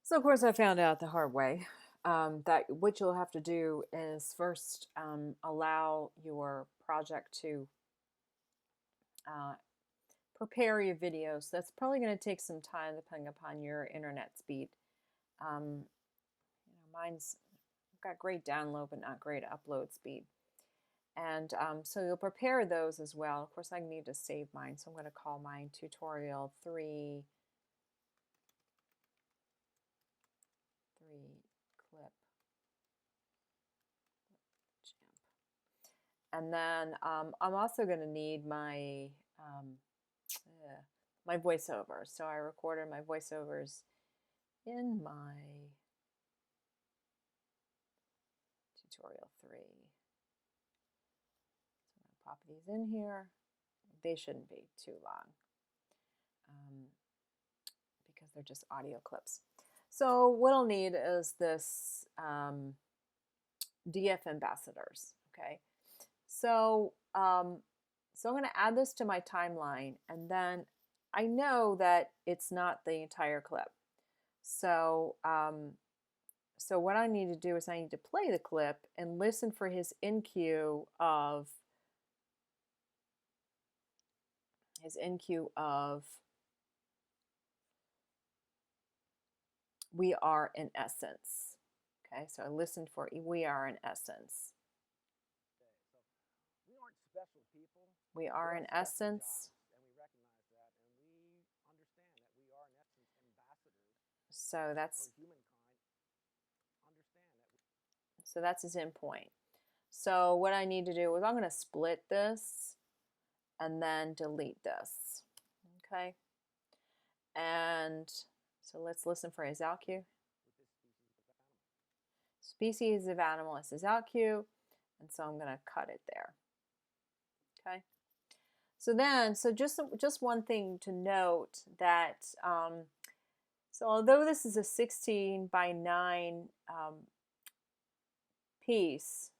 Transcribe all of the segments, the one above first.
So of course I found out the hard way that what you'll have to do is first allow your project to uh, prepare your videos. That's probably going to take some time depending upon your internet speed. Um, mine's got great download but not great upload speed. And so you'll prepare those as well. Of course I need to save mine, so I'm going to call mine tutorial 3 clip. And then I'm also going to need um, my voiceovers. So I recorded my voiceovers in my tutorial 3. So I'm going to pop these in here. They shouldn't be too long because they're just audio clips. So what I'll need is this DF ambassadors. Okay, so so I'm going to add this to my timeline, and then I know that it's not the entire clip. So so what I need to do is I need to play the clip and listen for his in cue of "We Are in Essence." Okay, so I listened for "We Are in Essence." We aren't special people. We are in essence. And we recognize that, and we understand that we are, in essence, ambassadors So for that's humankind. Understand that. so that's his endpoint. So what I need to do is I'm going to split this and then delete this. Okay, and so let's listen for his out cue. Species of animal is his out cue, and so I'm going to cut it there. Okay. So then, so just one thing to note that so although this is a 16 by 9 piece,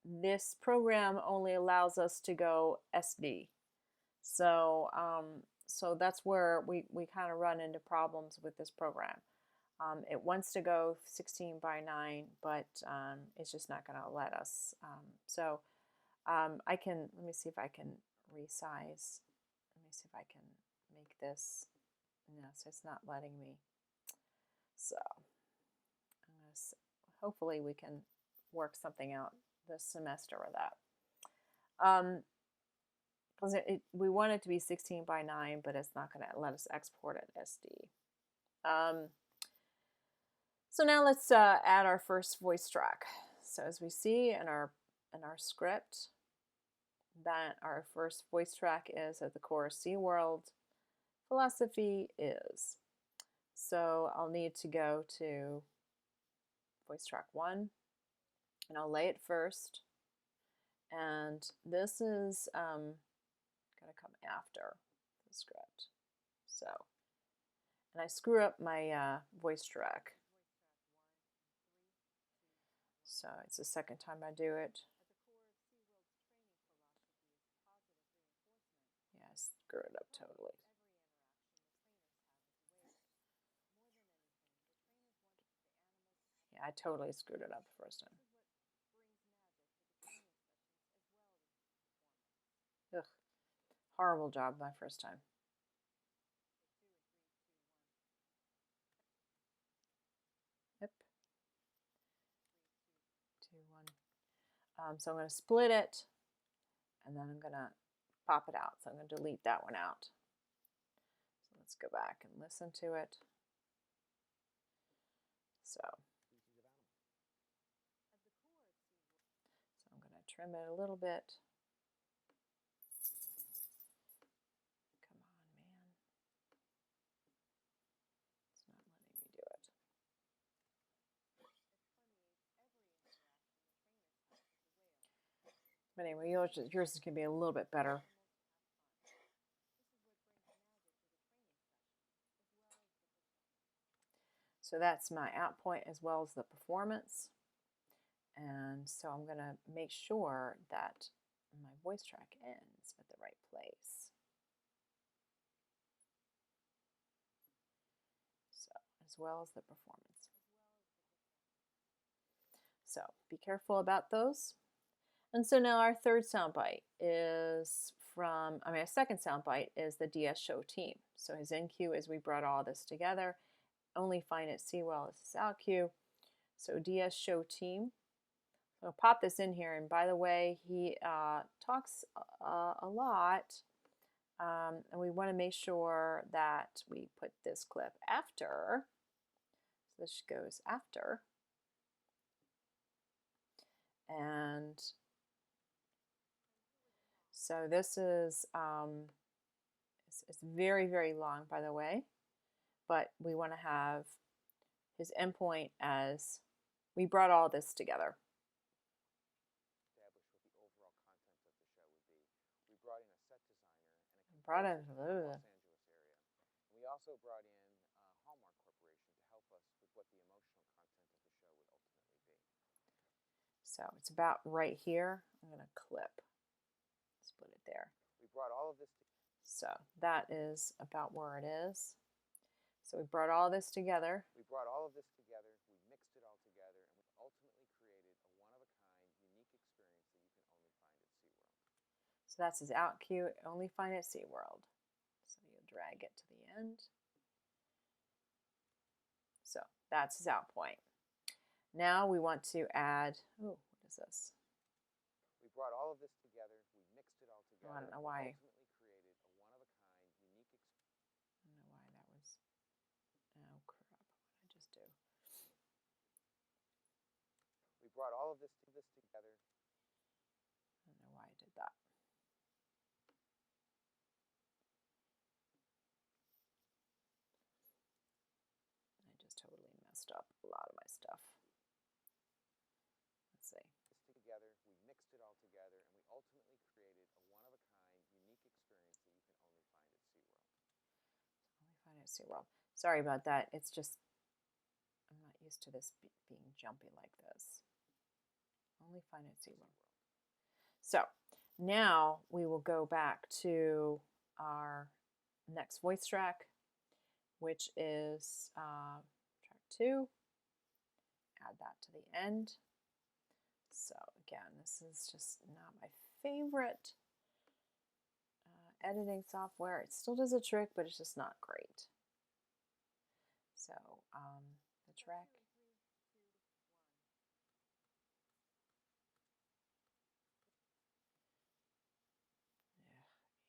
this program only allows us to go SD. So so that's where we kind of run into problems with this program. It wants to go 16 by 9, but it's just not going to let us. So I can, let me see if I can resize. Let me see if I can make this. No, so it's not letting me. So I'm gonna, hopefully we can work something out this semester with that. Because we want it to be 16 by 9, but it's not going to let us export it SD. So now let's add our first voice track. So as we see in our script, that our first voice track is at the core SeaWorld. Philosophy is. So I'll need to go to voice track 1, and I'll lay it first. And this is going to come after the script. So, and I screw up my voice track. So it's the second time I do it. Yeah, I screwed it up totally. Yeah, I totally screwed it up the first time. Ugh, horrible job my first time. Yep. 2, 1. So I'm going to split it, and then I'm going to pop it out. So I'm going to delete that one out. So let's go back and listen to it. So I'm going to trim it a little bit. Come on, man. It's not letting me do it. But anyway, yours is going to be a little bit better. So that's my out point as well as the performance. And so I'm going to make sure that my voice track ends at the right place. So as well as the performance. So be careful about those. And so now our third soundbite is our second soundbite is the DS show team. So his in cue is we brought all this together. Only fine at SeaWorld is his out cue. So DS show team. So I'll pop this in here. And by the way, he talks a lot. And we want to make sure that we put this clip after. So this goes after. And so this is it's very, very long, by the way, but we want to have his endpoint as we brought all this together. Establish what the overall content of the show would be. We brought in a set designer and a consultant from the Los Angeles area. And we also brought in Hallmark Corporation to help us with what the emotional content of the show would ultimately be. So it's about right here. I'm going to clip, split it there. We brought all of this together. So that is about where it is. So we brought all this together. We brought all of this together, we mixed it all together, and we ultimately created a one-of-a-kind, unique experience that you can only find at SeaWorld. So that's his out cue, only find at SeaWorld. So you'll drag it to the end. So that's his out point. Now we want to add, oh, what is this? We brought all of this together, we mixed it all together. Oh, I don't know why. Ultimately created a one-of-a-kind, unique experience. I don't know why that was, oh crap, what did I just do? We brought all of this together. I don't know why I did that. I just totally messed up a lot of my stuff. Let's see. Together, we mixed it all together, and we ultimately created a one-of-a-kind, unique experience that you can only find at SeaWorld. Only find it at SeaWorld. Sorry about that. It's just, I'm not used to this being jumpy like this. Only find it at SeaWorld. So now we will go back to our next voice track, which is track 2. Add that to the end. So again, this is just not my favorite editing software. It still does a trick, but it's just not great. So the track. Yeah,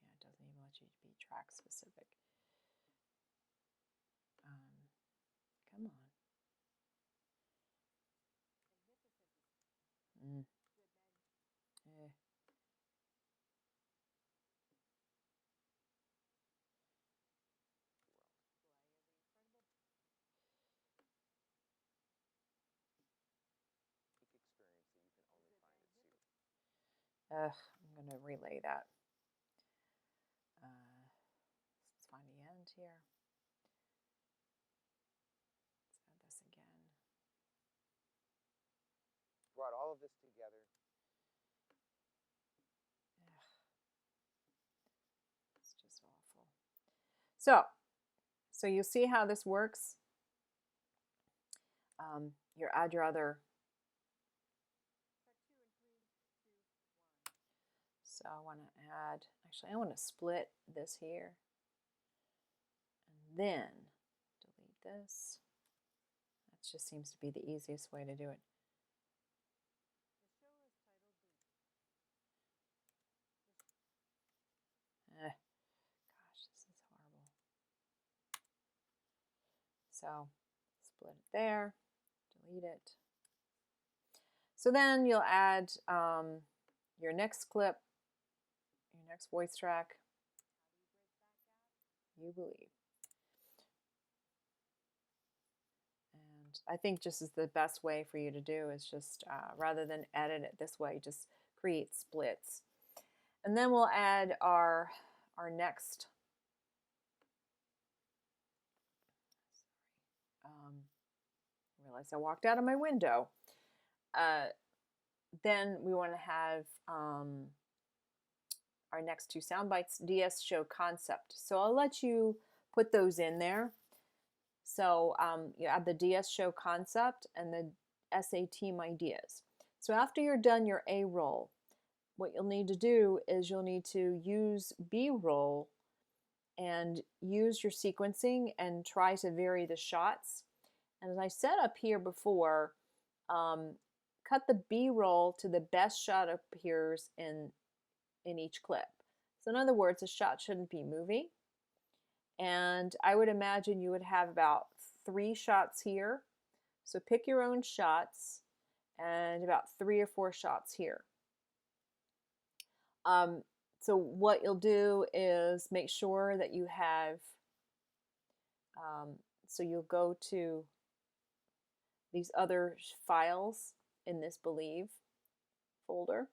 it doesn't even let you be track specific. Come on. I'm going to relay that. Let's find the end here. Let's add this again. Brought all of this together. It's just awful. So you'll see how this works. You add your other. So I want to add, actually I want to split this here. And then delete this. That just seems to be the easiest way to do it. Gosh, this is horrible. So split it there, delete it. So then you'll add your next clip, your next voice track, You Believe. And I think just is the best way for you to do is just, rather than edit it this way, just create splits. And then we'll add our next, I realized I walked out of my window. Then we want to have our next 2 sound bites, DS show concept. So I'll let you put those in there. So you add the DS show concept and the SA team ideas. So after you're done your A roll, what you'll need to do is you'll need to use B roll and use your sequencing and try to vary the shots. And as I said up here before, cut the B roll to the best shot appears in each clip. So in other words, the shot shouldn't be moving. And I would imagine you would have about 3 shots here. So pick your own shots and about 3 or 4 shots here. So what you'll do is make sure that you have, so you'll go to these other files in this Believe folder.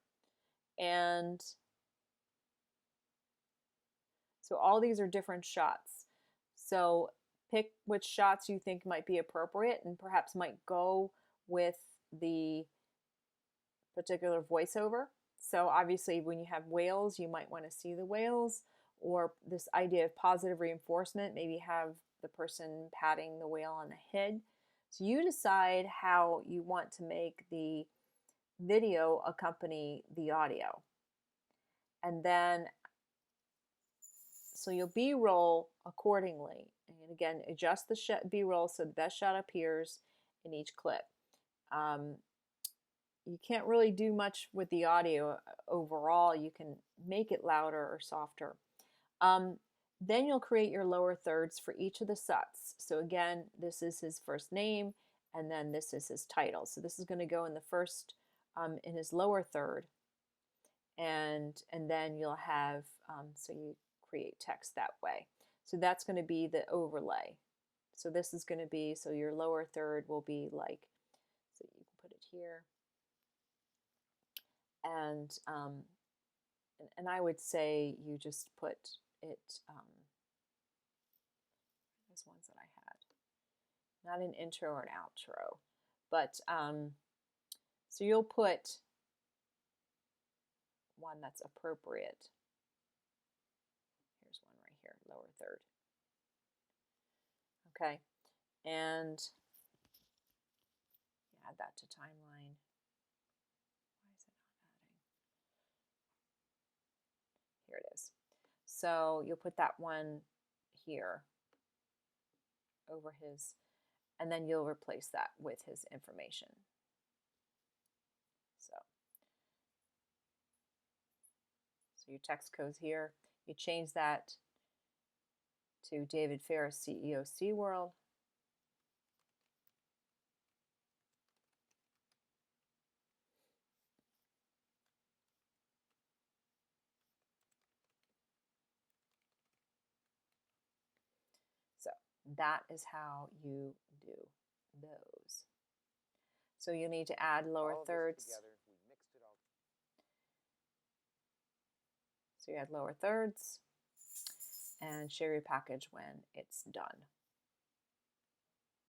And so all these are different shots. So pick which shots you think might be appropriate and perhaps might go with the particular voiceover. So obviously when you have whales, you might want to see the whales, or this idea of positive reinforcement, maybe have the person patting the whale on the head. So you decide how you want to make the video accompany the audio. And then, so you'll B-roll accordingly. And again, adjust the B-roll so the best shot appears in each clip. You can't really do much with the audio overall. You can make it louder or softer. Then you'll create your lower thirds for each of the sets. So again, this is his first name, and then this is his title. So this is going to go in the first, in his lower third, and then you'll have, so you create text that way. So that's going to be the overlay. So this is going to be, so your lower third will be like, so you can put it here. And I would say you just put it, those ones that I had, not an intro or an outro, but so you'll put one that's appropriate. Here's one right here, lower third. Okay, and add that to timeline. Why is it not adding? Here it is. So you'll put that one here over his, and then you'll replace that with his information. So your text goes here. You change that to David Ferris, CEO SeaWorld. So that is how you do those. So you need to add lower thirds. So you add lower thirds and share your package when it's done.